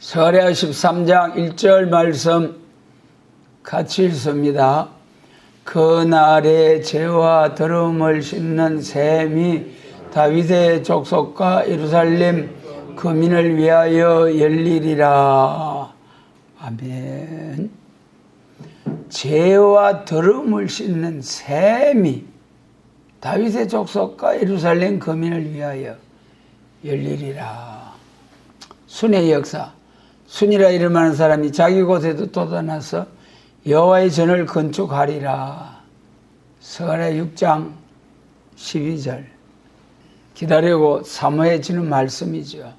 스가랴 13장 1절 말씀 같이 읽습니다. 그날에 죄와 더러움을 씻는 셈이 다윗의 족속과 예루살렘 거민을 위하여 열리리라. 아멘. 죄와 더러움을 씻는 셈이 다윗의 족속과 예루살렘 거민을 위하여 열리리라. 순의 역사. 순이라 이름하는 사람이 자기 곳에도 돋아나서 여호와의 전을 건축하리라. 스가랴 6장 12절. 기다리고 사모해지는 말씀이죠.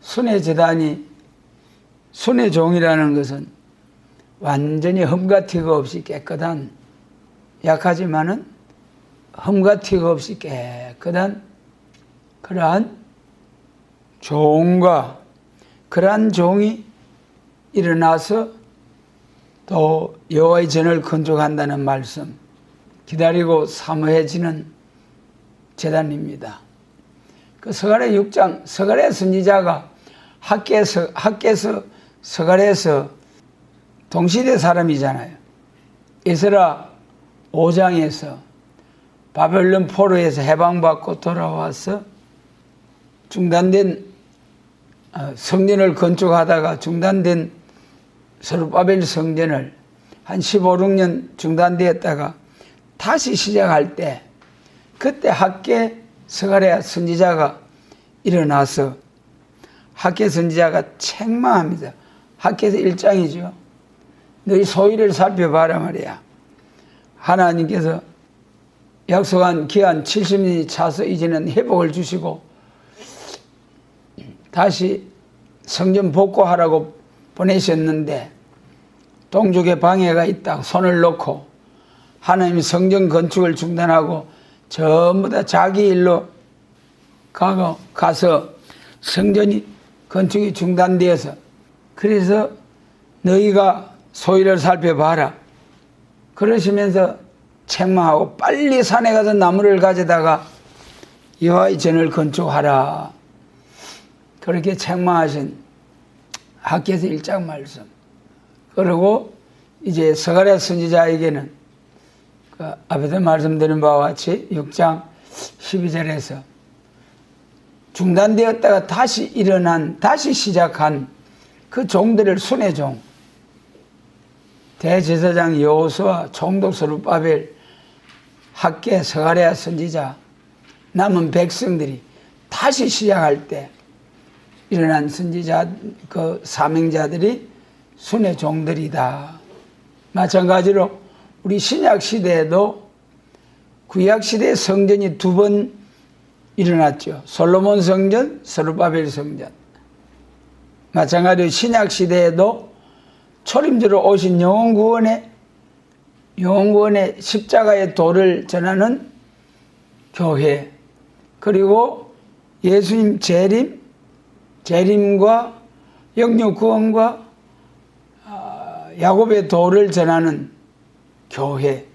순의 제단이, 순의 종이라는 것은 완전히 흠과 티가 없이 깨끗한, 약하지만은 흠과 티가 없이 깨끗한 그러한 종과 그러한 종이 일어나서 또 여호와의 전을 건축한다는 말씀, 기다리고 사모해지는 제단입니다. 그 스가랴 6장, 스가랴 선지자가 학계에서 스가랴에서 동시대 사람이잖아요. 에스라 5장에서 바벨론 포로에서 해방받고 돌아와서 중단된 성전을 건축하다가 중단된 스룹바벨 성전을 한 15, 16년 중단되었다가 다시 시작할 때 그때 학계 스가랴 선지자가 일어나서 학계 선지자가 책망합니다. 학계에서 1장이죠. 너희 소위를 살펴봐라 말이야. 하나님께서 약속한 기한 70년이 차서 이제는 회복을 주시고 다시 성전 복구하라고 보내셨는데 동족의 방해가 있다 손을 놓고 하나님 성전 건축을 중단하고 전부 다 자기 일로 가서 성전이 건축이 중단되어서 그래서 너희가 소위를 살펴봐라 그러시면서 책망하고 빨리 산에 가서 나무를 가져다가 여호와의 전을 건축하라 그렇게 책망하신 학계에서 1장 말씀. 그리고 이제 스가랴 선지자에게는 그 앞에서 말씀드린 바와 같이 6장 12절에서 중단되었다가 다시 일어난, 다시 시작한 그 종들을 순의 종, 대제사장 여호수아, 총독 스룹바벨, 학계 스가랴 선지자, 남은 백성들이 다시 시작할 때 일어난 선지자, 그 사명자들이 순의 종들이다. 마찬가지로 우리 신약 시대에도 구약 시대의 성전이 두 번 일어났죠. 솔로몬 성전, 스룹바벨 성전. 마찬가지로 신약 시대에도 초림주로 오신 영혼구원의 십자가의 도를 전하는 교회, 그리고 예수님 재림과 영육 구원과 야곱의 도를 전하는 교회.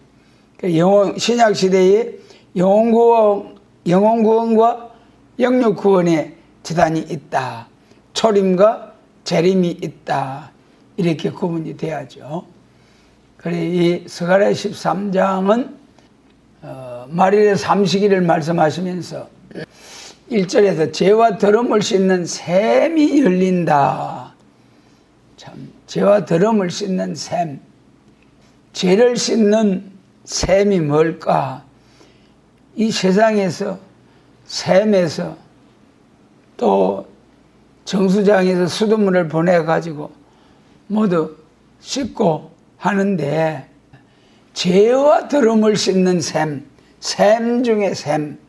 신약 시대에 영혼 구원과 영육 구원의 제단이 있다. 초림과 재림이 있다. 이렇게 구분이 돼야죠. 그래 이 스가랴 13장은 말일의 삼시기를 말씀하시면서 1절에서 죄와 더러움을 씻는 셈이 열린다. 참, 죄와 더러움을 씻는 셈. 죄를 씻는 셈이 뭘까? 이 세상에서, 셈에서, 또 정수장에서 수돗물을 보내가지고 모두 씻고 하는데, 죄와 더러움을 씻는 셈, 셈 중에 셈.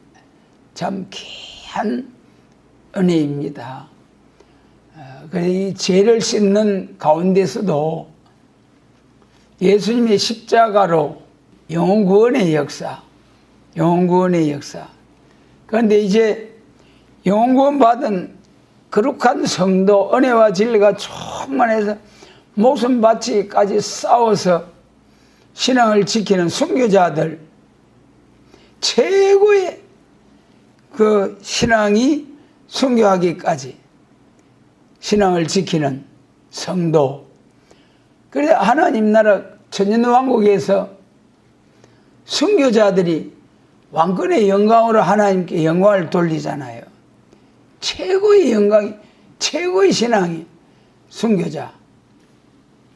참 귀한 은혜입니다. 이 죄를 씻는 가운데서도 예수님의 십자가로 영혼구원의 역사. 그런데 이제 영혼구원 받은 거룩한 성도, 은혜와 진리가 충만해서 목숨 바치기까지 싸워서 신앙을 지키는 순교자들, 최고의 그 신앙이 순교하기까지 신앙을 지키는 성도. 그래 하나님 나라 천년왕국에서 순교자들이 왕권의 영광으로 하나님께 영광을 돌리잖아요. 최고의 영광이, 최고의 신앙이 순교자.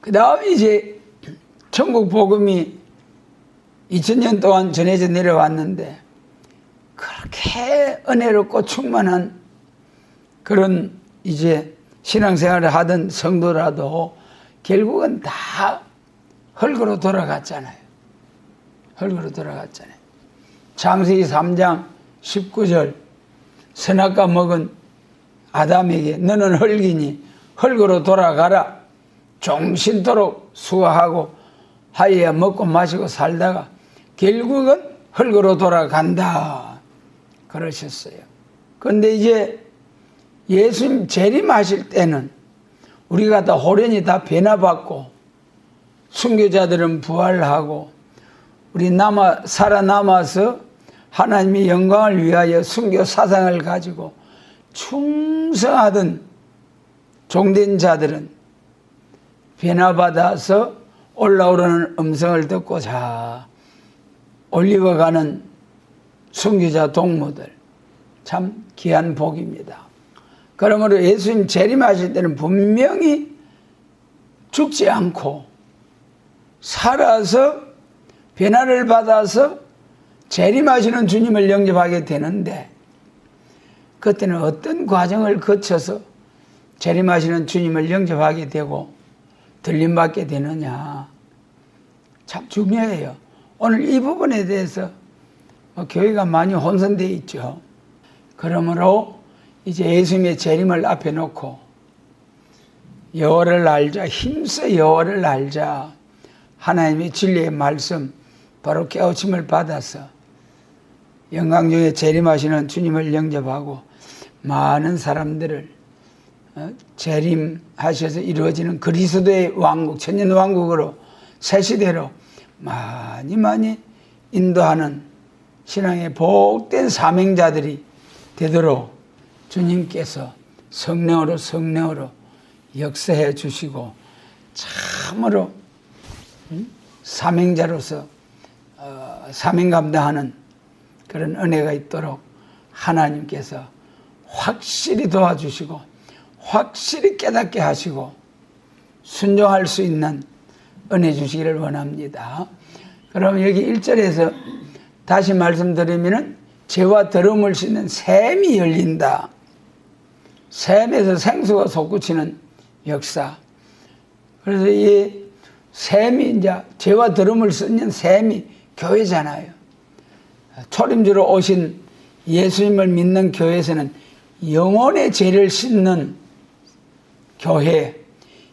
그 다음에 이제 천국 복음이 2000년 동안 전해져 내려왔는데 그렇게 은혜롭고 충만한 그런 이제 신앙생활을 하던 성도라도 결국은 다 흙으로 돌아갔잖아요. 흙으로 돌아갔잖아요. 창세기 3장 19절 선악과 먹은 아담에게 너는 흙이니 흙으로 돌아가라. 종신토록 수고하고 하여야 먹고 마시고 살다가 결국은 흙으로 돌아간다. 그러셨어요. 그런데 이제 예수님 재림하실 때는 우리가 다 호련히 다 변화받고 순교자들은 부활하고 우리 살아남아서 하나님의 영광을 위하여 순교 사상을 가지고 충성하던 종된 자들은 변화받아서 올라오르는 음성을 듣고 자 올리워가는 순교자 동무들 참 귀한 복입니다. 그러므로 예수님 재림하실 때는 분명히 죽지 않고 살아서 변화를 받아서 재림하시는 주님을 영접하게 되는데 그때는 어떤 과정을 거쳐서 재림하시는 주님을 영접하게 되고 들림받게 되느냐 참 중요해요. 오늘 이 부분에 대해서 교회가 많이 혼선되어 있죠. 그러므로 이제 예수님의 재림을 앞에 놓고 여호와를 알자, 힘써 여호와를 알자. 하나님의 진리의 말씀 바로 깨우침을 받아서 영광 중에 재림하시는 주님을 영접하고 많은 사람들을 재림하셔서 이루어지는 그리스도의 왕국, 천년왕국으로 새 시대로 많이 인도하는 신앙의 복된 사명자들이 되도록 주님께서 성령으로 역사해 주시고 참으로 사명자로서 사명 감당하는 그런 은혜가 있도록 하나님께서 확실히 도와주시고 확실히 깨닫게 하시고 순종할 수 있는 은혜 주시기를 원합니다. 그럼 여기 1절에서 다시 말씀드리면 죄와 더러움을 씻는 샘이 열린다. 샘에서 생수가 솟구치는 역사. 그래서 이 샘이 이제 죄와 더러움을 씻는 샘이 교회잖아요. 초림주로 오신 예수님을 믿는 교회에서는 영혼의 죄를 씻는 교회,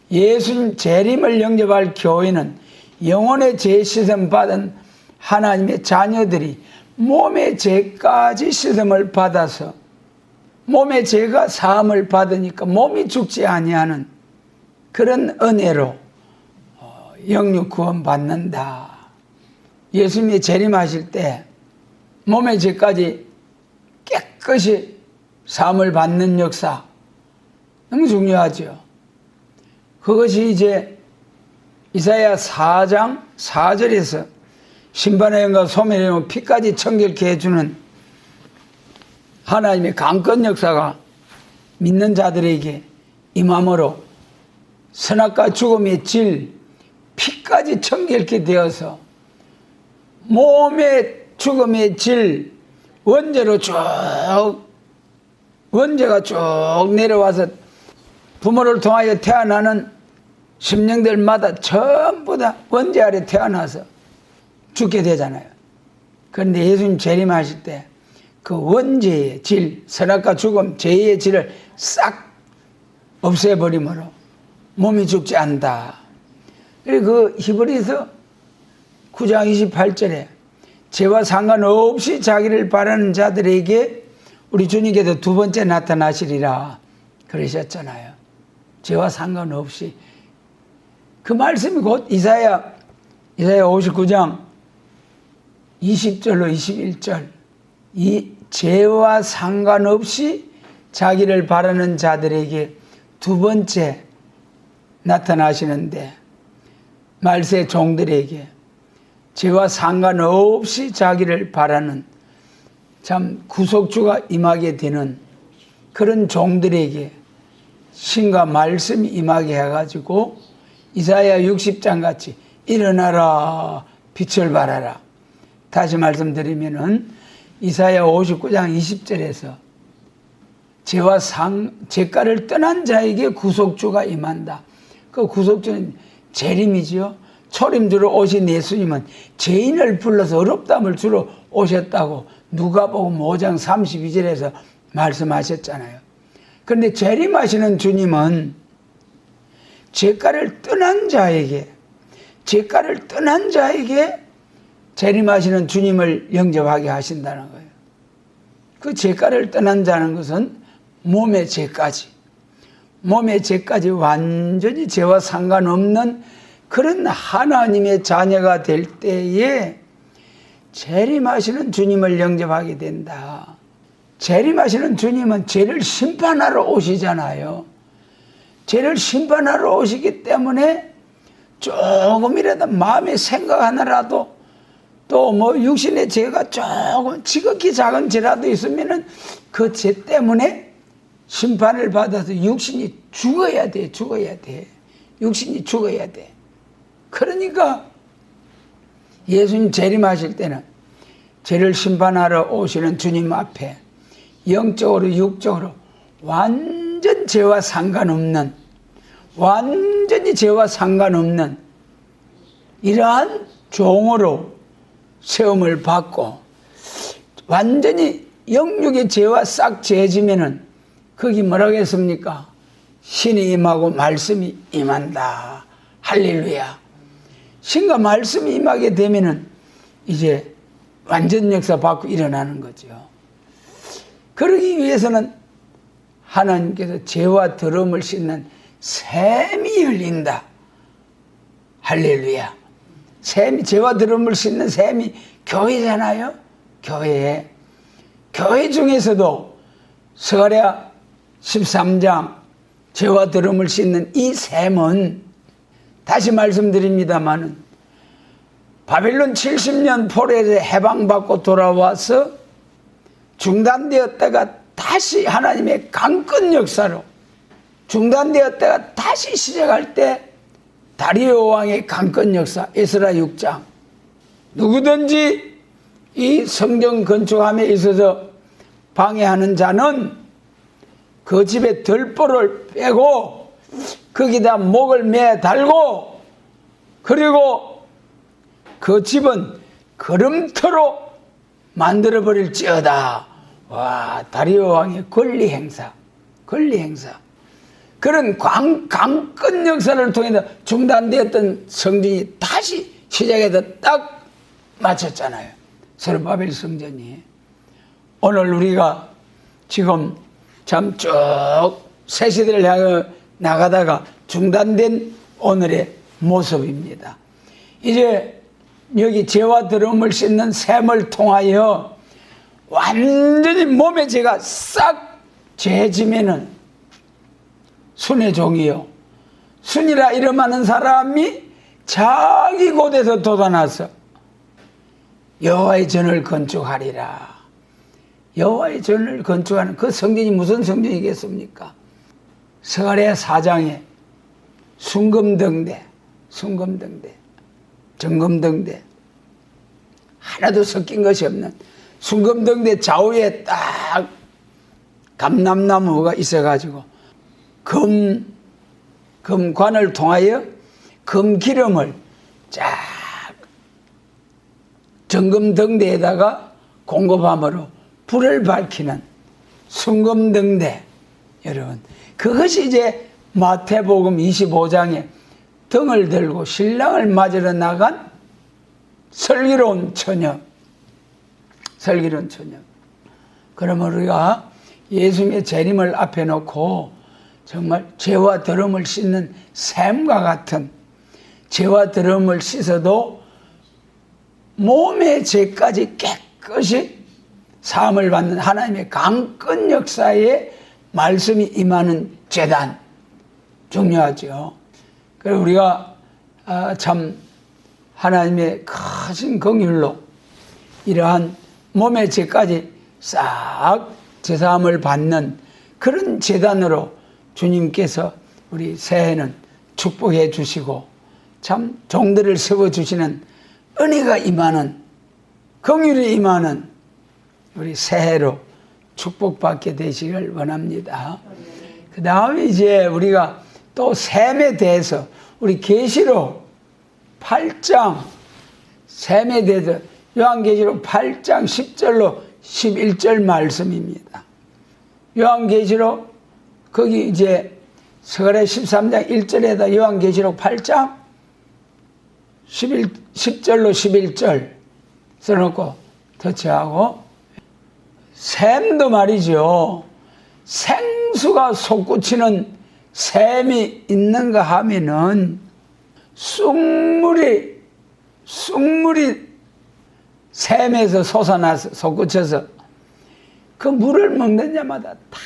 예수님 재림을 영접할 교회는 영혼의 죄 씻음 받은 하나님의 자녀들이 몸의 죄까지 씻음을 받아서 몸의 죄가 사함을 받으니까 몸이 죽지 아니하는 그런 은혜로 영육 구원 받는다. 예수님이 재림하실 때 몸의 죄까지 깨끗이 사함을 받는 역사 너무 중요하죠. 그것이 이제 이사야 4장 4절에서 심판의 영과 소멸의 영 피까지 청결케 해주는 하나님의 강권 역사가 믿는 자들에게 임함으로 선악과 죽음의 질 피까지 청결케 되어서 몸의 죽음의 질 원죄로 원죄가 쭉 내려와서 부모를 통하여 태어나는 심령들마다 전부 다 원죄 아래 태어나서 죽게 되잖아요. 그런데 예수님 재림하실 때 그 원죄의 질, 선악과 죽음, 죄의 질을 싹 없애버림으로 몸이 죽지 않는다. 그리고 그 히브리서 9장 28절에 죄와 상관없이 자기를 바라는 자들에게 우리 주님께서 두 번째 나타나시리라 그러셨잖아요. 죄와 상관없이. 그 말씀이 곧 이사야 59장 20절로 21절 이 죄와 상관없이 자기를 바라는 자들에게 두 번째 나타나시는데 말세 종들에게 죄와 상관없이 자기를 바라는 참 구속주가 임하게 되는 그런 종들에게 신과 말씀이 임하게 해가지고 이사야 60장 같이 일어나라 빛을 발하라. 다시 말씀드리면은 이사야 59장 20절에서 죄가를 떠난 자에게 구속주가 임한다. 그 구속주는 재림이지요. 초림주로 오신 예수님은 죄인을 불러서 어렵담을 주러 오셨다고 누가복음 5장 32절에서 말씀하셨잖아요. 그런데 재림하시는 주님은 죄가를 떠난 자에게 재림하시는 주님을 영접하게 하신다는 거예요. 그 죄가를 떠난 자는 것은 몸의 죄까지 완전히 죄와 상관없는 그런 하나님의 자녀가 될 때에 재림하시는 주님을 영접하게 된다. 재림하시는 주님은 죄를 심판하러 오시잖아요. 죄를 심판하러 오시기 때문에 조금이라도 마음의 생각 하나라도 또 육신의 죄가 조금 지극히 작은 죄라도 있으면은 그 죄 때문에 심판을 받아서 육신이 죽어야 돼. 육신이 죽어야 돼. 그러니까 예수님 재림하실 때는 죄를 심판하러 오시는 주님 앞에 영적으로 육적으로 완전히 죄와 상관없는 이러한 종으로 세움을 받고 완전히 영육의 죄와 싹 죄지면은 거기 뭐라고 했습니까? 신이 임하고 말씀이 임한다. 할렐루야. 신과 말씀이 임하게 되면은 이제 완전 역사 받고 일어나는 거죠. 그러기 위해서는 하나님께서 죄와 더러움을 씻는 샘이 열린다. 할렐루야. 죄와 더러움을 씻는 샘이 교회잖아요. 교회 중에서도 스가랴 13장 죄와 더러움을 씻는 이 샘은 다시 말씀드립니다마는 바벨론 70년 포로에서 해방받고 돌아와서 중단되었다가 다시 하나님의 강권 역사로 중단되었다가 다시 시작할 때 다리오 왕의 강권 역사 에스라 6장 누구든지 이 성전 건축함에 있어서 방해하는 자는 그 집에 들보를 빼고 거기다 목을 매 달고 그리고 그 집은 걸음터로 만들어버릴지어다. 와, 다리오 왕의 권리 행사. 그런 강권 역사를 통해서 중단되었던 성전이 다시 시작해서 딱 맞췄잖아요. 스룹바벨 성전이. 오늘 우리가 지금 참 쭉 새 시대를 향해 나가다가 중단된 오늘의 모습입니다. 이제 여기 죄와 더러움을 씻는 샘을 통하여 완전히 몸의 죄가 싹 죄지면은 순의 종이요. 순이라 이름하는 사람이 자기 곳에서 돋아나서 여호와의 전을 건축하리라. 여호와의 전을 건축하는 그 성전이 무슨 성전이겠습니까? 스가랴 4장에 순금등대, 정금등대 하나도 섞인 것이 없는 순금등대 좌우에 딱 감람나무가 있어가지고 금관을 통하여 금기름을 쫙 정금등대에다가 공급함으로 불을 밝히는 순금등대. 여러분, 그것이 이제 마태복음 25장에 등을 들고 신랑을 맞으러 나간 슬기로운 처녀. 그러면 우리가 예수님의 재림을 앞에 놓고 정말 죄와 더러움을 씻는 샘과 같은 죄와 더러움을 씻어도 몸의 죄까지 깨끗이 사함을 받는 하나님의 강권 역사에 말씀이 임하는 제단, 중요하죠. 그래서 우리가 참 하나님의 크신 긍휼로 이러한 몸의 죄까지 싹 제사함을 받는 그런 제단으로 주님께서 우리 새해는 축복해 주시고 참 종들을 세워주시는 은혜가 임하는 긍휼이 임하는 우리 새해로 축복받게 되시길 원합니다. 그 다음에 이제 우리가 또 셈에 대해서 우리 계시록 8장 셈에 대해서 요한계시록 8장 10절로 11절 말씀입니다. 요한계시록 거기 이제 스가랴 13장 1절에다 요한계시록 8장 10절로 11절 써놓고 터치하고 셈도 말이죠. 생수가 솟구치는 셈이 있는가 하면은 쑥물이 셈에서 솟아나서 솟구쳐서 그 물을 먹는 자마다 다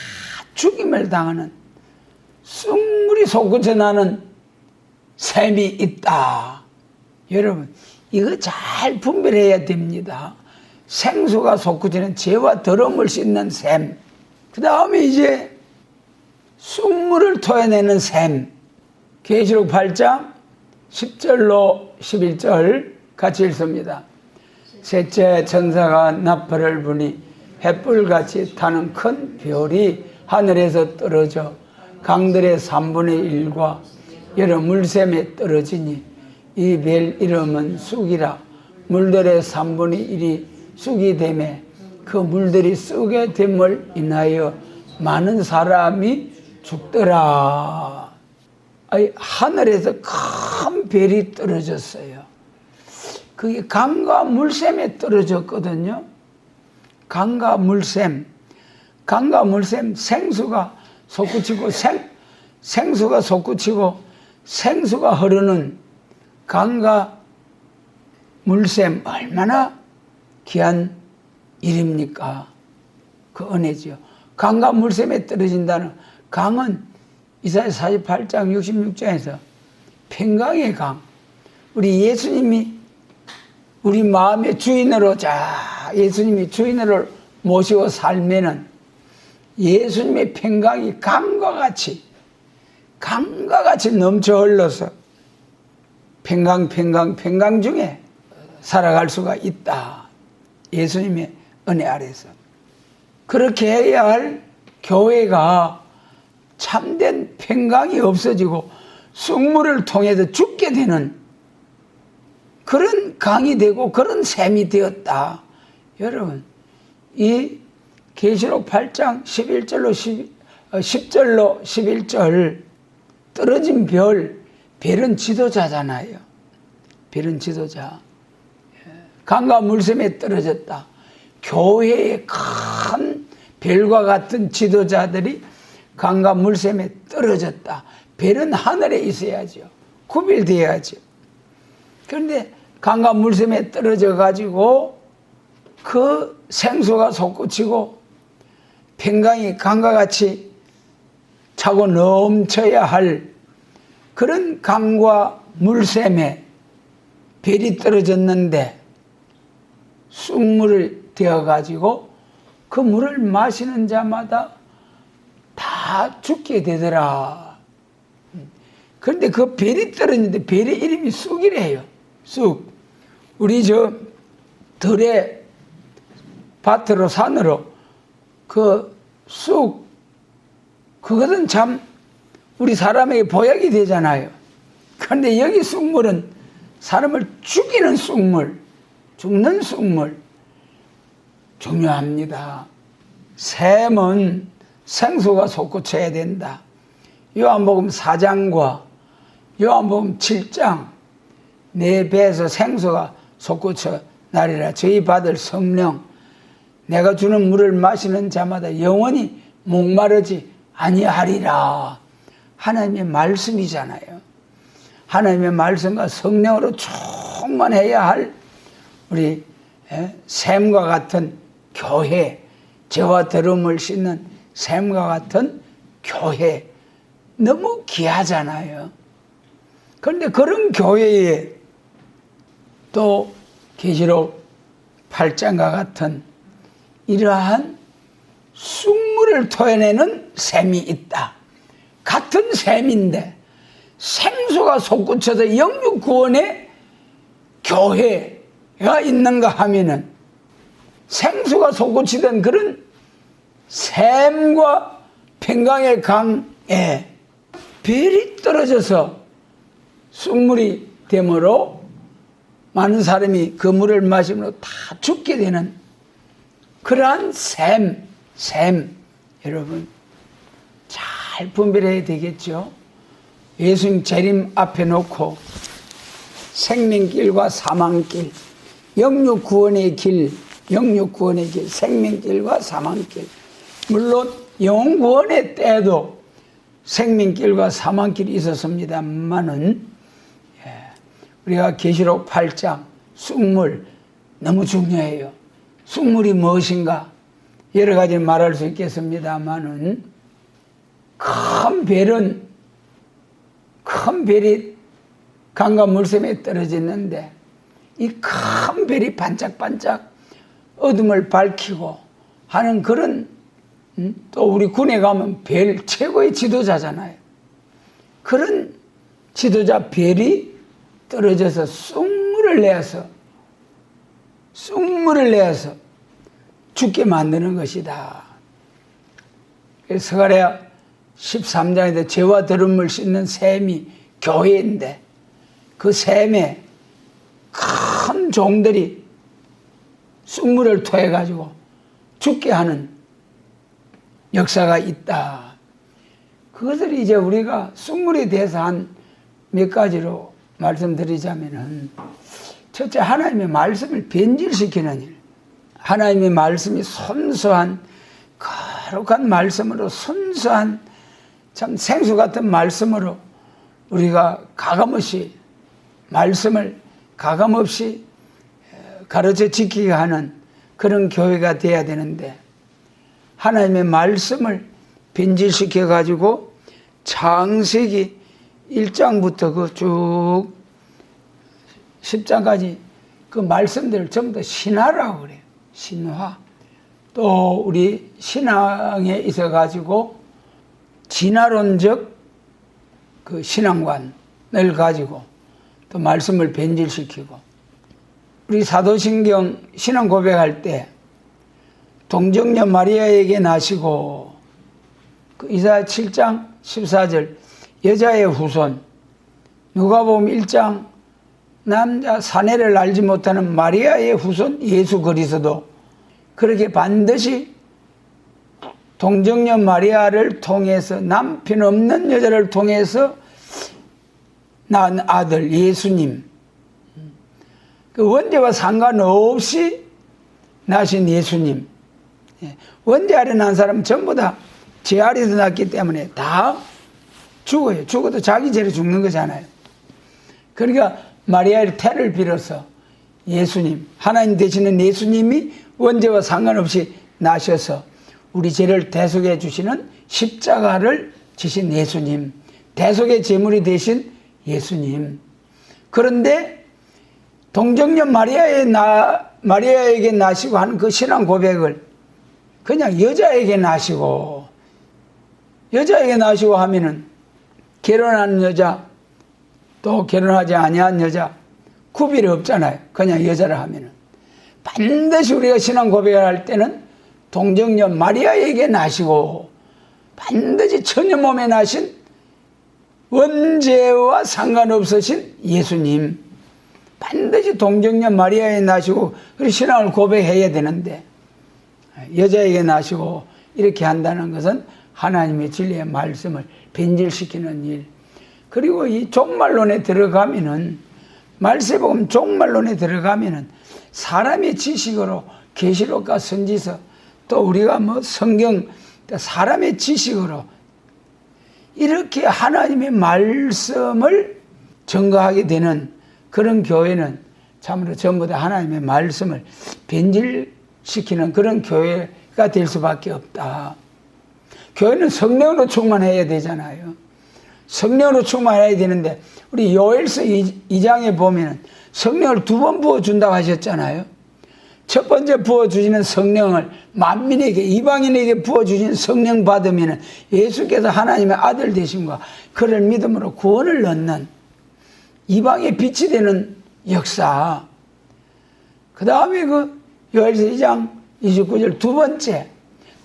죽임을 당하는 쑥물이 솟구쳐 나는 셈이 있다. 여러분 이거 잘 분별해야 됩니다. 생수가 솟구치는 죄와 더러움을 씻는 셈, 그 다음에 이제 쑥물을 토해내는 셈. 계시록 8장 10절로 11절 같이 읽습니다. 셋째 천사가 나팔을 부니 횃불같이 타는 큰 별이 하늘에서 떨어져 강들의 3분의 1과 여러 물샘에 떨어지니 이 별 이름은 쑥이라. 물들의 3분의 1이 쑥이 되매 그 물들이 쑥에 됨을 인하여 많은 사람이 죽더라. 하늘에서 큰 별이 떨어졌어요. 그게 강과 물샘에 떨어졌거든요. 강과 물샘, 생수가 솟구치고 생수가 솟구치고 생수가 흐르는 강과 물샘, 얼마나 귀한 일입니까? 그 은혜지요. 강과 물샘에 떨어진다는, 강은 이사야 48장 66장에서 평강의 강, 우리 예수님이 우리 마음의 주인으로 예수님이 주인으로 모시고 살면은 예수님의 평강이 강과 같이 넘쳐 흘러서 평강 중에 살아갈 수가 있다. 예수님의 은혜 아래서. 그렇게 해야 할 교회가 참된 평강이 없어지고 쑥물을 통해서 죽게 되는 그런 강이 되고 그런 셈이 되었다. 여러분, 이 계시록 8장 10절로 11절 떨어진 별은 지도자잖아요. 별은 지도자. 강과 물샘에 떨어졌다. 교회의 큰 별과 같은 지도자들이 강과 물샘에 떨어졌다. 별은 하늘에 있어야죠. 구별되어야죠. 그런데 강과 물샘에 떨어져 가지고 그 생수가 솟구치고 평강이 강과 같이 차고 넘쳐야 할 그런 강과 물샘에 별이 떨어졌는데 쑥물을 되어 가지고 그 물을 마시는 자마다 다 죽게 되더라. 그런데 그 별이 떨어졌는데 별의 이름이 쑥이래요. 쑥. 우리 들에 밭으로 산으로 그 쑥, 그것은 참 우리 사람에게 보약이 되잖아요. 그런데 여기 쑥물은 사람을 죽이는 쑥물, 죽는 쑥물. 중요합니다. 셈은 생수가 솟구쳐야 된다. 요한복음 4장과 요한복음 7장 내 배에서 생수가 솟구쳐 나리라. 저희 받을 성령, 내가 주는 물을 마시는 자마다 영원히 목마르지 아니하리라. 하나님의 말씀이잖아요. 하나님의 말씀과 성령으로 충만해야 할 우리 샘과 같은 교회, 죄와 더러움을 씻는 샘과 같은 교회, 너무 귀하잖아요. 그런데 그런 교회에 또 계시록 8장과 같은 이러한 쑥물을 토해내는 샘이 있다. 같은 샘인데 생수가 솟구쳐서 영육 구원의 교회가 있는가 하면은 생수가 솟구치던 그런 샘과 평강의 강에 별이 떨어져서 쑥물이 되므로 많은 사람이 그 물을 마시므로 다 죽게 되는 그러한 샘 여러분 잘 분별해야 되겠죠. 예수님 재림 앞에 놓고 생명길과 사망길, 영육구원의 길, 생명길과 사망길. 물론 영구원의 때도 생명길과 사망길이 있었습니다만은 우리가 계시록 8장 쑥물 너무 중요해요. 쑥물이 무엇인가 여러 가지 말할 수 있겠습니다만은 큰 별이 강과 물샘에 떨어졌는데 이 큰 별이 반짝반짝 어둠을 밝히고 하는 그런 또 우리 군에 가면 별 최고의 지도자잖아요. 그런 지도자 별이 떨어져서 쑥물을 내어서 죽게 만드는 것이다. 스가랴 13장에도 죄와 더러움을 씻는 샘이 교회인데 그 샘에 큰 종들이 쑥물을 토해가지고 죽게 하는 역사가 있다. 그것을 이제 우리가 쑥물에 대해서 한 몇 가지로 말씀드리자면은 첫째, 하나님의 말씀을 변질시키는 일. 하나님의 말씀이 순수한 거룩한 말씀으로, 순수한 참 생수 같은 말씀으로 우리가 말씀을 가감없이 가르쳐 지키게 하는 그런 교회가 돼야 되는데, 하나님의 말씀을 변질시켜 가지고 창세기 1장부터 그 쭉 10장까지 그 말씀들을 전부 다 신화라고 그래요. 신화. 또 우리 신앙에 있어 가지고 진화론적 그 신앙관을 가지고 또 말씀을 변질시키고, 우리 사도신경 신앙 고백할 때 동정녀 마리아에게 나시고, 그 이사야 7장 14절 여자의 후손, 누가복음 1장 남자 사내를 알지 못하는 마리아의 후손 예수 그리스도, 그렇게 반드시 동정녀 마리아를 통해서, 남편 없는 여자를 통해서 낳은 아들 예수님, 그 원죄와 상관없이 나신 예수님. 원죄 아래 난 사람은 전부 다 죄 아래서 났기 때문에 다 죽어요. 죽어도 자기 죄로 죽는 거잖아요. 그러니까 마리아의 태를 빌어서 예수님, 하나님 되시는 예수님이 원죄와 상관없이 나셔서 우리 죄를 대속해 주시는 십자가를 지신 예수님, 대속의 제물이 되신 예수님. 그런데 동정녀 마리아에게 나시고 하는 그 신앙 고백을 그냥 여자에게 나시고 하면은 결혼한 여자 또 결혼하지 아니한 여자 구별이 없잖아요. 그냥 여자를 하면은. 반드시 우리가 신앙 고백을 할 때는 동정녀 마리아에게 나시고, 반드시 처녀 몸에 나신 원죄와 상관없으신 예수님, 반드시 동정녀 마리아에 나시고 그리고 신앙을 고백해야 되는데, 여자에게 나시고 이렇게 한다는 것은 하나님의 진리의 말씀을 변질시키는 일. 그리고 이 종말론에 들어가면은, 말세복음 종말론에 들어가면은 사람의 지식으로 계시록과 선지서, 또 우리가 성경, 사람의 지식으로 이렇게 하나님의 말씀을 증거하게 되는 그런 교회는 참으로 전부 다 하나님의 말씀을 변질시키는 그런 교회가 될 수밖에 없다. 교회는 성령으로 충만해야 되잖아요. 성령으로 충만해야 되는데 우리 요엘서 2장에 보면 성령을 2번 부어준다고 하셨잖아요. 첫 번째 부어주시는 성령을 만민에게, 이방인에게 부어주신 성령 받으면 예수께서 하나님의 아들 되심과 그를 믿음으로 구원을 얻는 이방의 빛이 되는 역사. 그 다음에 그 요엘서 2장 29절 두 번째,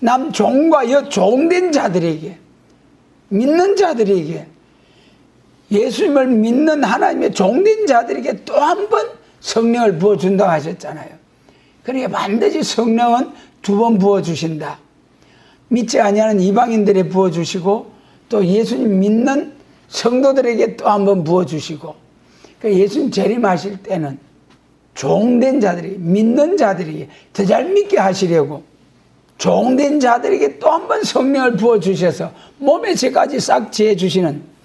남 종과 여 종된 자들에게, 믿는 자들에게, 예수님을 믿는 하나님의 종된 자들에게 또 한 번 성령을 부어준다고 하셨잖아요. 그러니까 반드시 성령은 2번 부어주신다. 믿지 아니하는 이방인들에 부어주시고 또 예수님 믿는 성도들에게 또 한 번 부어주시고, 그러니까 예수님 재림하실 때는 종된 자들에게, 믿는 자들에게 더 잘 믿게 하시려고 종된 자들에게 또 한 번 성령을 부어주셔서 몸의 죄까지 싹 지어주시는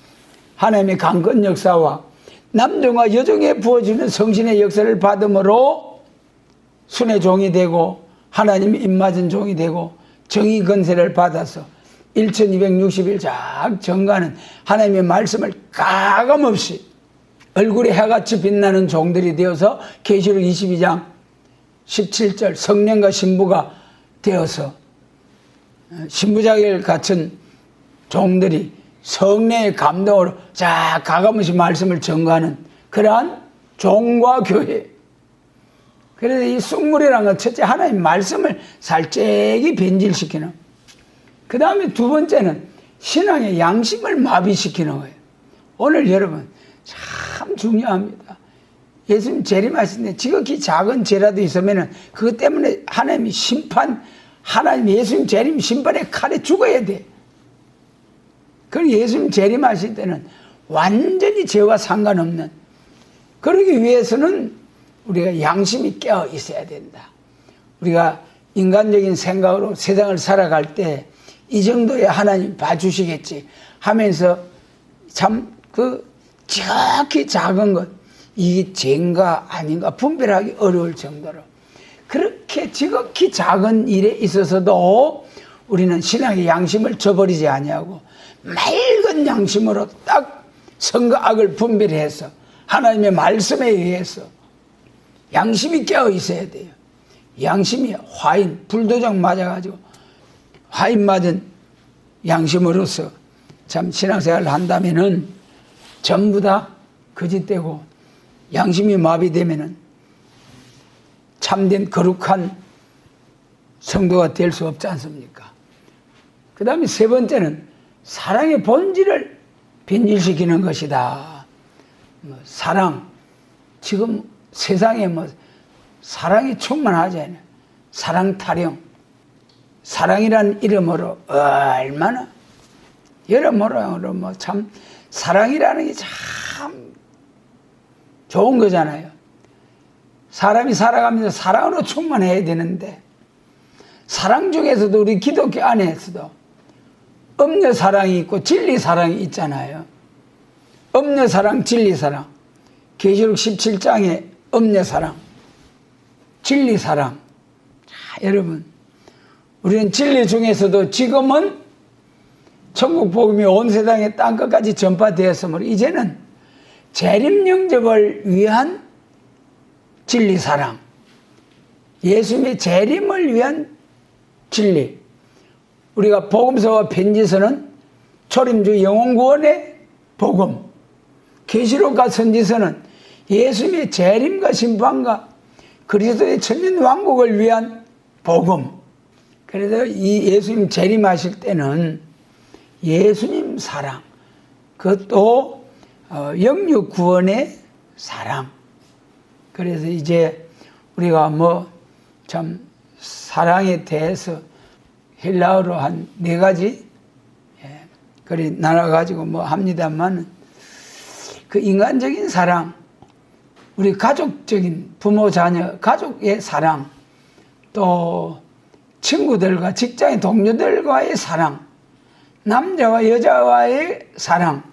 하나님의 강권 역사와 남종과 여종에 부어주는 성신의 역사를 받음으로 순의 종이 되고 하나님의 입맞은 종이 되고 정의 건세를 받아서 1260일 쫙 정가는 하나님의 말씀을 가감없이 얼굴에 해같이 빛나는 종들이 되어서 계시록 22장 17절 성령과 신부가 되어서 신부자격을 갖춘 종들이 성령의 감동으로 자 가감없이 말씀을 전가하는 그러한 종과 교회. 그래서 이 쑥물이라는 건 첫째 하나님 말씀을 살짝이 변질시키는, 그 다음에 두 번째는 신앙의 양심을 마비시키는 거예요. 오늘 여러분 참 중요합니다. 예수님 재림하시는데 지극히 작은 죄라도 있으면 그것 때문에 하나님이 심판, 하나님 예수님 재림 심판의 칼에 죽어야 돼. 그럼 예수님 재림하실 때는 완전히 죄와 상관없는, 그러기 위해서는 우리가 양심이 깨어 있어야 된다. 우리가 인간적인 생각으로 세상을 살아갈 때 이 정도의 하나님 봐주시겠지 하면서 참 지극히 작은 것, 이게 죄인가 아닌가 분별하기 어려울 정도로 그렇게 지극히 작은 일에 있어서도 우리는 신앙의 양심을 저버리지 아니하고 맑은 양심으로 딱 선과 악을 분별해서 하나님의 말씀에 의해서 양심이 깨어 있어야 돼요. 양심이 화인, 불도장 맞아가지고 화인 맞은 양심으로서 참 신앙생활을 한다면은 전부 다 거짓되고 양심이 마비되면은 참된 거룩한 성도가 될 수 없지 않습니까? 그 다음에 세 번째는 사랑의 본질을 변질시키는 것이다. 사랑, 지금 세상에 사랑이 충만하잖아요. 사랑 타령, 사랑이라는 이름으로 얼마나 여러모로 참 사랑이라는 게 참 좋은 거잖아요. 사람이 살아가면서 사랑으로 충만해야 되는데, 사랑 중에서도 우리 기독교 안에서도 음녀 사랑이 있고 진리 사랑이 있잖아요. 음녀 사랑, 진리 사랑. 계시록 17장에 음녀 사랑, 진리 사랑. 자, 여러분, 우리는 진리 중에서도 지금은 천국 복음이 온 세상에 땅끝까지 전파되었으므로 이제는 재림 영접을 위한 진리 사랑, 예수님의 재림을 위한 진리. 우리가 복음서와 편지서는 초림주 영혼구원의 복음, 계시록과 선지서는 예수님의 재림과 심판과 그리스도의 천년왕국을 위한 복음. 그래서 이 예수님 재림하실 때는 예수님 사랑, 그것도 영육 구원의 사랑. 그래서 이제 우리가 참 사랑에 대해서 헬라어로 한 4가지 그리 나눠가지고 합니다만, 그 인간적인 사랑, 우리 가족적인 부모 자녀 가족의 사랑, 또 친구들과 직장의 동료들과의 사랑, 남자와 여자와의 사랑,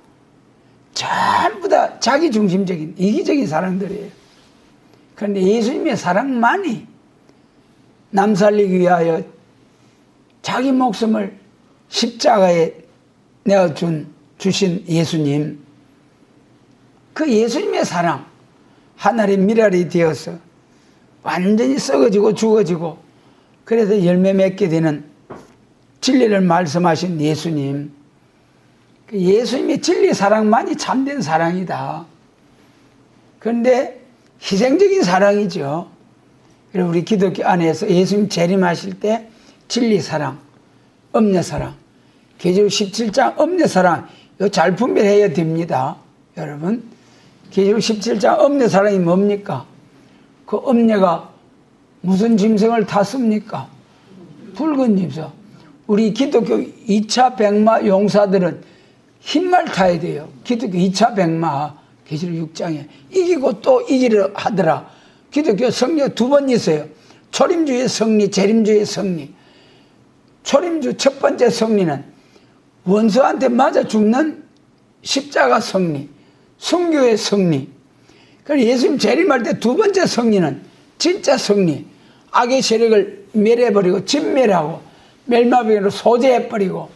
전부 다 자기중심적인 이기적인 사랑들이에요. 그런데 예수님의 사랑만이 남 살리기 위하여 자기 목숨을 십자가에 내어준 주신 예수님, 그 예수님의 사랑, 하늘의 미랄이 되어서 완전히 썩어지고 죽어지고 그래서 열매 맺게 되는 진리를 말씀하신 예수님, 그 예수님의 진리 사랑만이 참된 사랑이다. 그런데 희생적인 사랑이죠. 그리고 우리 기독교 안에서 예수님 재림하실 때 진리 사랑, 음녀 사랑, 계시록 17장 음녀 사랑 이거 잘 분별해야 됩니다. 여러분, 계시록 17장 음녀 사랑이 뭡니까? 그 음녀가 무슨 짐승을 탔습니까? 붉은 짐승. 우리 기독교 2차 백마 용사들은 흰말 타야 돼요. 기독교 2차 백마 계시록 6장에 이기고 또 이기려 하더라. 기독교 성령 두 번 있어요. 초림주의 승리, 재림주의 승리. 초림주 첫 번째 승리는 원수한테 맞아 죽는 십자가 승리, 순교의 승리. 그래서 예수님 재림할 때 두 번째 승리는 진짜 승리. 악의 세력을 멸해버리고 진멸하고 멸마병으로 소재해버리고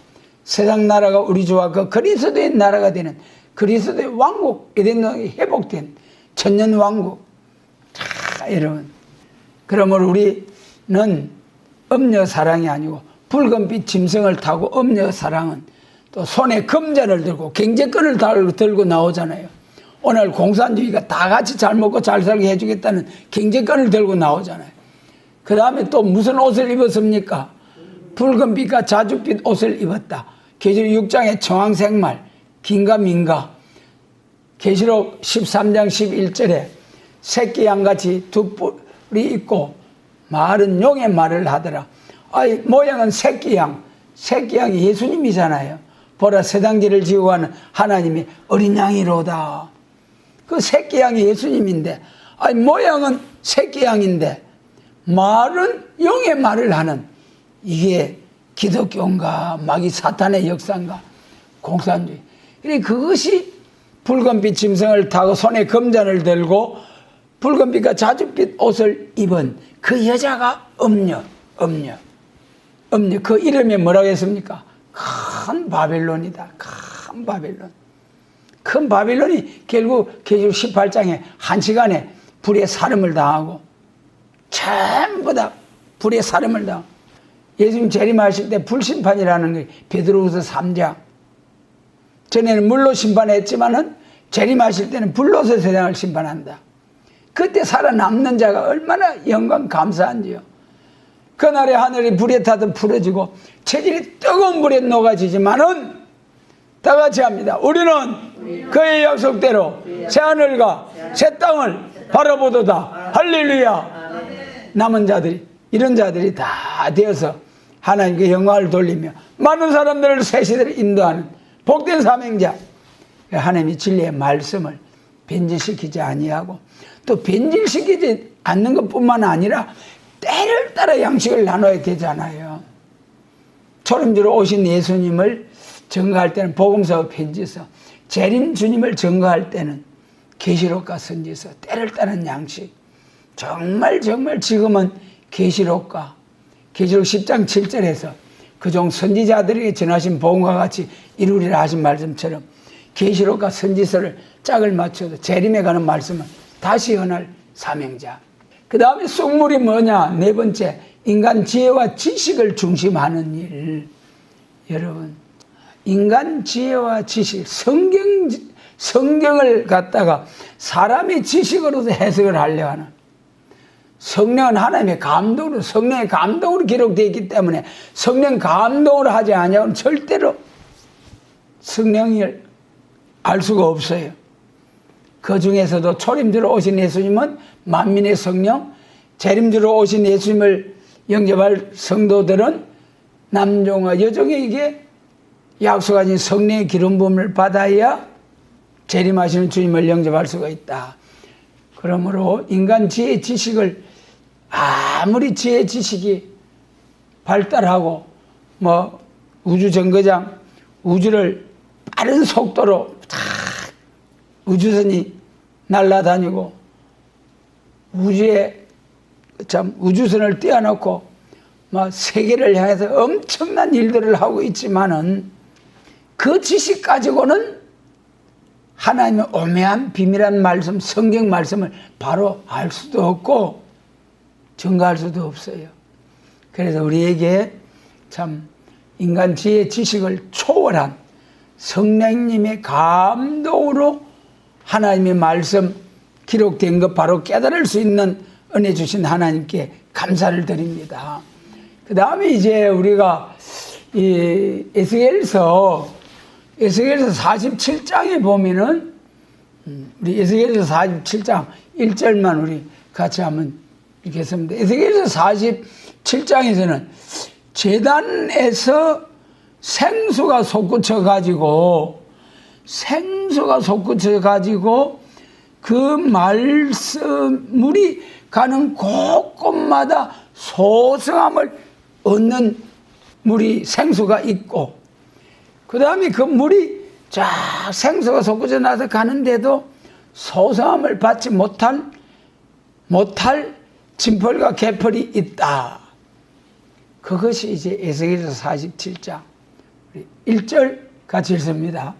세상 나라가 우리 주와 그 그리스도의 나라가 되는 그리스도의 왕국, 에덴동이 회복된 천년왕국. 자, 여러분, 그러므로 우리는 음녀 사랑이 아니고 붉은빛 짐승을 타고 음녀 사랑은 또 손에 금잔을 들고 경제권을 들고 나오잖아요. 오늘 공산주의가 다 같이 잘 먹고 잘 살게 해주겠다는 경제권을 들고 나오잖아요. 그 다음에 또 무슨 옷을 입었습니까? 붉은빛과 자줏빛 옷을 입었다. 계시록 6장의 청황색말, 긴가 민가. 계시록 13장 11절에 새끼 양같이 두 뿔이 있고 말은 용의 말을 하더라. 아이, 모양은 새끼 양. 새끼 양이 예수님이잖아요. 보라, 세상지를 지고 가는 하나님이 어린 양이로다. 그 새끼 양이 예수님인데, 아이, 모양은 새끼 양인데 말은 용의 말을 하는, 이게 기독교인가 마귀 사탄의 역사인가 공산주의. 그러니까 그것이 붉은빛 짐승을 타고 손에 금잔을 들고 붉은빛과 자줏빛 옷을 입은 그 여자가 음녀. 그 이름이 뭐라고 했습니까? 큰 바벨론이다. 큰 바벨론. 큰 바벨론이 결국 계시록 18장에 한 시간에 불에 사름을 당하고 전부 다 불에 사름을 당하고 예수님 재림하실 때 불심판이라는 게 베드로후서 3장. 전에는 물로 심판했지만은 재림하실 때는 불로서 세상을 심판한다. 그때 살아남는 자가 얼마나 영광 감사한지요. 그날의 하늘이 불에 타듯 풀어지고 체질이 뜨거운 불에 녹아지지만은 다 같이 합니다. 우리는 그의 약속대로 새 하늘과 새 땅을 바라보도다. 할렐루야. 남은 자들이, 이런 자들이 다 되어서 하나님께 영광을 돌리며 많은 사람들을 새 시대로 인도하는 복된 사명자. 하나님이 진리의 말씀을 변질시키지 아니하고 또 변질시키지 않는 것뿐만 아니라 때를 따라 양식을 나눠야 되잖아요. 초림주로 오신 예수님을 증거할 때는 복음서와 편지서, 재림 주님을 증거할 때는 계시록과 선지서, 때를 따른 양식. 정말 지금은 계시록과 계시록 10장 7절에서 그종 선지자들에게 전하신 복음과 같이 이루리라 하신 말씀처럼 계시록과 선지서를 짝을 맞춰서 재림에 가는 말씀은 다시 전할 사명자. 그 다음에 속물이 뭐냐? 네 번째, 인간 지혜와 지식을 중심하는 일. 여러분, 인간 지혜와 지식, 성경을 갖다가 사람의 지식으로도 해석을 하려 하는, 성령은 하나님의 감동으로, 성령의 감동으로 기록되어 있기 때문에 성령 감동으로 하지 않으면 절대로 성령을 알 수가 없어요. 그 중에서도 초림주로 오신 예수님은 만민의 성령, 재림주로 오신 예수님을 영접할 성도들은 남종과 여종에게 약속하신 성령의 기름 부음을 받아야 재림하시는 주님을 영접할 수가 있다. 그러므로 인간 지혜 지식을 아무리 지혜 지식이 발달하고 뭐 우주정거장 우주를 빠른 속도로 우주선이 날아다니고 우주에 참 우주선을 띄워놓고 막 세계를 향해서 엄청난 일들을 하고 있지만은 그 지식 가지고는 하나님의 오묘한 비밀한 말씀, 성경 말씀을 바로 알 수도 없고 증거할 수도 없어요. 그래서 우리에게 참 인간 지혜 지식을 초월한 성령님의 감동으로 하나님의 말씀 기록된 것 바로 깨달을 수 있는 은혜 주신 하나님께 감사를 드립니다. 그 다음에 이제 우리가 이 에스겔서 47장에 보면은 우리 에스겔서 47장 1절만 우리 같이 한번 읽겠습니다. 에스겔서 47장에서는 제단에서 생수가 솟구쳐 가지고 그 말씀 물이 가는 곳곳마다 소성함을 얻는 물이 생수가 있고, 그 다음에 그 물이 쫙 생수가 솟구쳐 나서 가는데도 소성함을 받지 못할 진펄과 개펄이 있다. 그것이 이제 에스겔서 47장 1절 같이 읽습니다.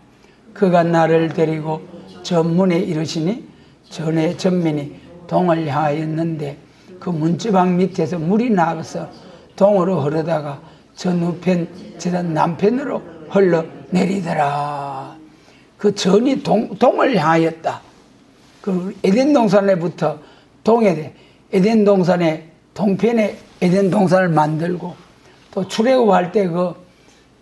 그가 나를 데리고 전문에 이르시니 전에 전면이 동을 향하였는데 그 문지방 밑에서 물이 나가서 동으로 흐르다가 전 우편 제단 남편으로 흘러내리더라. 그 전이 동을 향하였다. 그 에덴 동산에부터 동에 에덴 동산의 동편에 에덴 동산을 만들고 또 출애굽할 때 그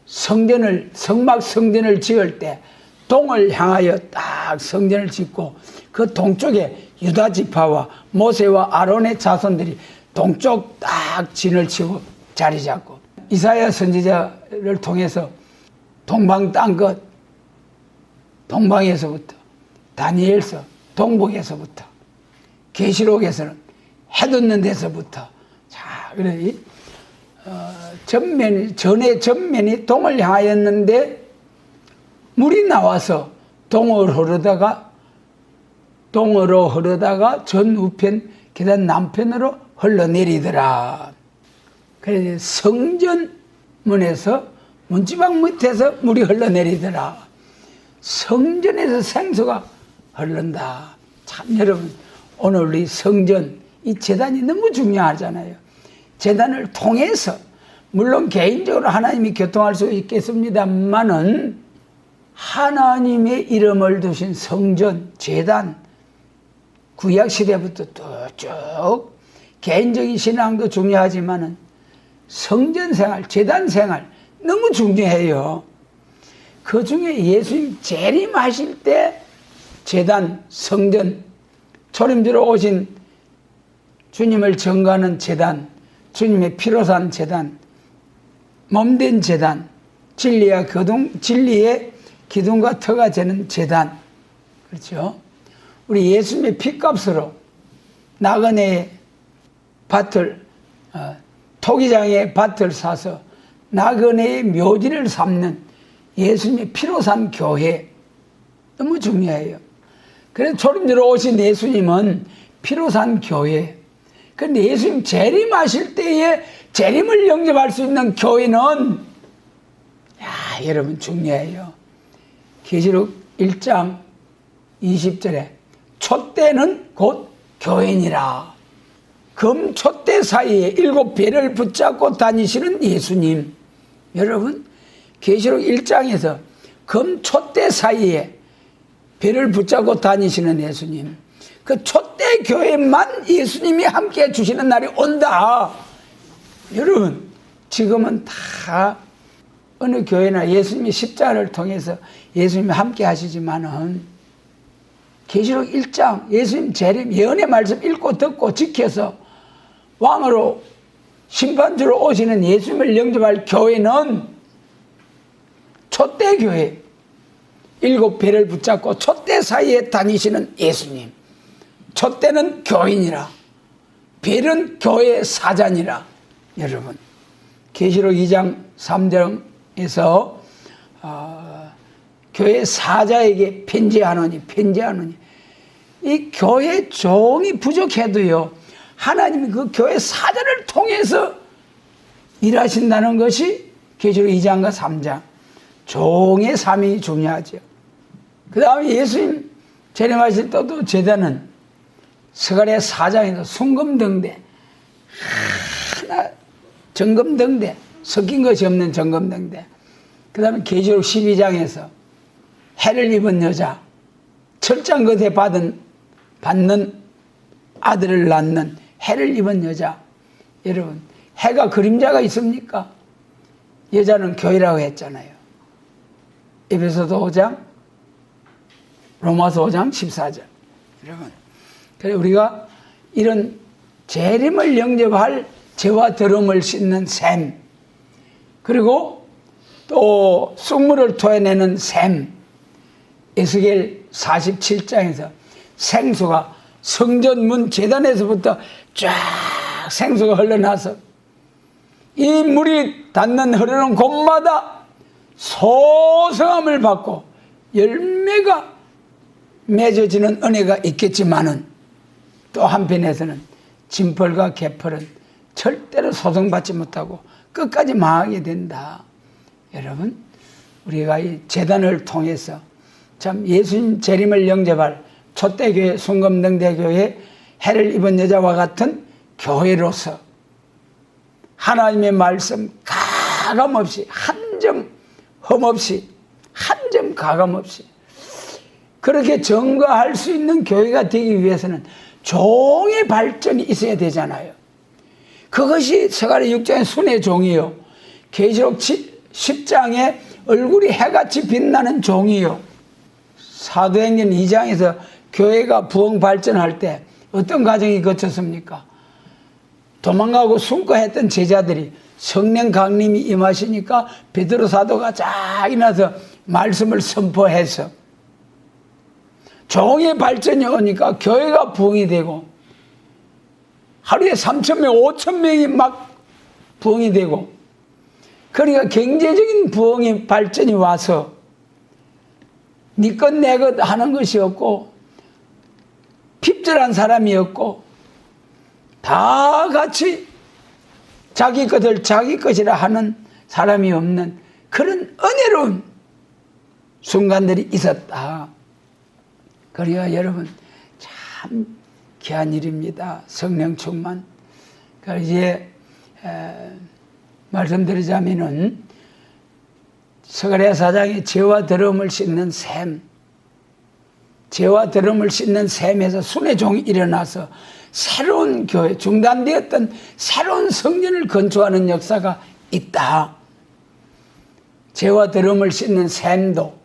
성막 성전을 지을 때 동을 향하여 딱 성전을 짓고 그 동쪽에 유다 지파와 모세와 아론의 자손들이 동쪽 딱 진을 치고 자리 잡고, 이사야 선지자를 통해서 동방 땅 끝, 동방에서부터 다니엘서 동북에서부터 계시록에서는 해돋는 데서부터 자 그래 전에 전면이 동을 향하였는데 물이 나와서 동으로 흐르다가 전 우편 계단 남편으로 흘러내리더라. 그래서 성전문에서 문지방 밑에서 물이 흘러내리더라. 성전에서 생수가 흐른다. 참 여러분, 오늘 우리 성전 이 제단이 너무 중요하잖아요. 제단을 통해서 물론 개인적으로 하나님이 교통할 수 있겠습니다만은 하나님의 이름을 두신 성전, 제단, 구약시대부터 쭉 개인적인 신앙도 중요하지만은 성전 생활, 제단 생활 너무 중요해요. 그 중에 예수님 재림하실 때 제단, 성전, 초림주로 오신 주님을 증거하는 제단, 주님의 피로 산 제단, 몸된 제단, 진리의 기둥과 터가 되는 제단, 그렇죠? 우리 예수님의 피값으로 나그네의 밭을 토기장의 밭을 사서 나그네의 묘지를 삼는 예수님의 피로 산 교회 너무 중요해요. 그래서 초림주로 오신 예수님은 피로 산 교회. 그런데 예수님 재림하실 때에 재림을 영접할 수 있는 교회는 여러분 중요해요. 계시록 1장 20절에 촛대는 곧 교회니라. 금 촛대 사이에 7배를 붙잡고 다니시는 예수님. 여러분 계시록 1장에서 금 촛대 사이에 배를 붙잡고 다니시는 예수님. 그 촛대 교회만 예수님이 함께 해주시는 날이 온다. 여러분 지금은 다 어느 교회나 예수님이 십자가를 통해서 예수님이 함께 하시지만은 계시록 1장 예수님 재림 예언의 말씀 읽고 듣고 지켜서 왕으로 심판주로 오시는 예수님을 영접할 교회는 촛대 교회, 7배를 붙잡고 촛대 사이에 다니시는 예수님. 촛대는 교인이라, 별은 교회 사자니라. 여러분 계시록 2장 3장에서 교회 사자에게 편지하노니 이 교회 종이 부족해도요 하나님이 그 교회 사자를 통해서 일하신다는 것이 계시록 2장과 3장 종의 삶이 중요하죠. 그 다음에 예수님 재림하실 때도 제자는 스가랴 4장에서 순금등대 하나 정금등대 섞인 것이 없는 정금등대, 그 다음에 계시록 12장에서 해를 입은 여자, 철장 겉에 받는 아들을 낳는 해를 입은 여자. 여러분, 해가 그림자가 있습니까? 여자는 교회라고 했잖아요. 에베소서 5장, 로마서 5장 14절. 여러분, 그래 우리가 이런 재림을 영접할 죄와 더러움을 씻는 샘, 그리고 또 쑥물을 토해내는 샘, 에스겔 47장에서 생수가 성전문 제단에서부터 쫙 생수가 흘러나서 이 물이 닿는 흐르는 곳마다 소성함을 받고 열매가 맺어지는 은혜가 있겠지만은, 또 한편에서는 진펄과 개펄은 절대로 소성받지 못하고 끝까지 망하게 된다. 여러분, 우리가 이 제단을 통해서 참 예수님 재림을 영접할 촛대교회, 순금등대교회, 해를 입은 여자와 같은 교회로서 하나님의 말씀 가감없이, 한 점 흠없이, 한 점 가감없이 그렇게 증거할 수 있는 교회가 되기 위해서는 종의 발전이 있어야 되잖아요. 그것이 스가랴 6장의 순의 종이요, 계시록 10장에 얼굴이 해같이 빛나는 종이요, 사도행전 2장에서 교회가 부흥 발전할 때 어떤 과정이 거쳤습니까? 도망가고 숨고했던 제자들이 성령 강림이 임하시니까 베드로 사도가 쫙 일어나서 말씀을 선포해서 종의 발전이 오니까 교회가 부흥이 되고, 하루에 3,000명, 5,000명이 막 부흥이 되고, 그러니까 경제적인 부흥이 발전이 와서 니 것 내 것 하는 것이 없고, 핍절한 사람이 없고, 다 같이 자기 것을 자기 것이라 하는 사람이 없는 그런 은혜로운 순간들이 있었다. 그러니까 여러분, 참 귀한 일입니다. 성령 충만. 그러니까 이제 말씀드리자면은 스가랴 4장의 죄와 더러움을 씻는 샘, 죄와 더러움을 씻는 샘에서 순의 종이 일어나서 새로운 교회, 중단되었던 새로운 성전을 건축하는 역사가 있다. 죄와 더러움을 씻는 샘도,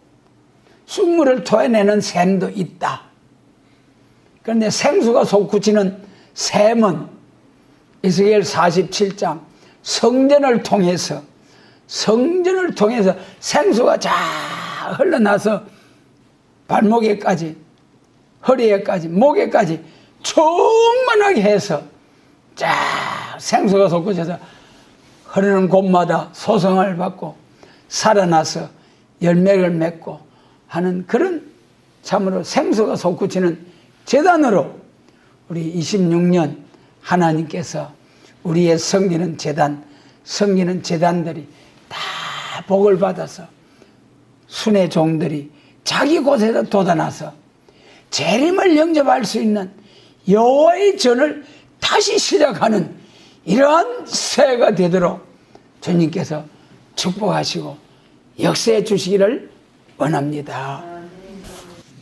쑥물을 토해내는 샘도 있다. 그런데 생수가 솟구치는 샘은 에스겔 47장 성전을 통해서 생수가 쫙 흘러나서 발목에까지, 허리에까지, 목에까지 충만하게 해서 쫙 생수가 솟구쳐서 흐르는 곳마다 소성을 받고 살아나서 열매를 맺고 하는 그런 참으로 생수가 솟구치는 제단으로 우리 26년 하나님께서 우리의 섬기는 제단, 섬기는 제단들이 다 복을 받아서 순의 종들이 자기 곳에서 돋아나서 재림을 영접할 수 있는 여호와의 전을 다시 시작하는 이러한 새해가 되도록 주님께서 축복하시고 역사해 주시기를 원합니다.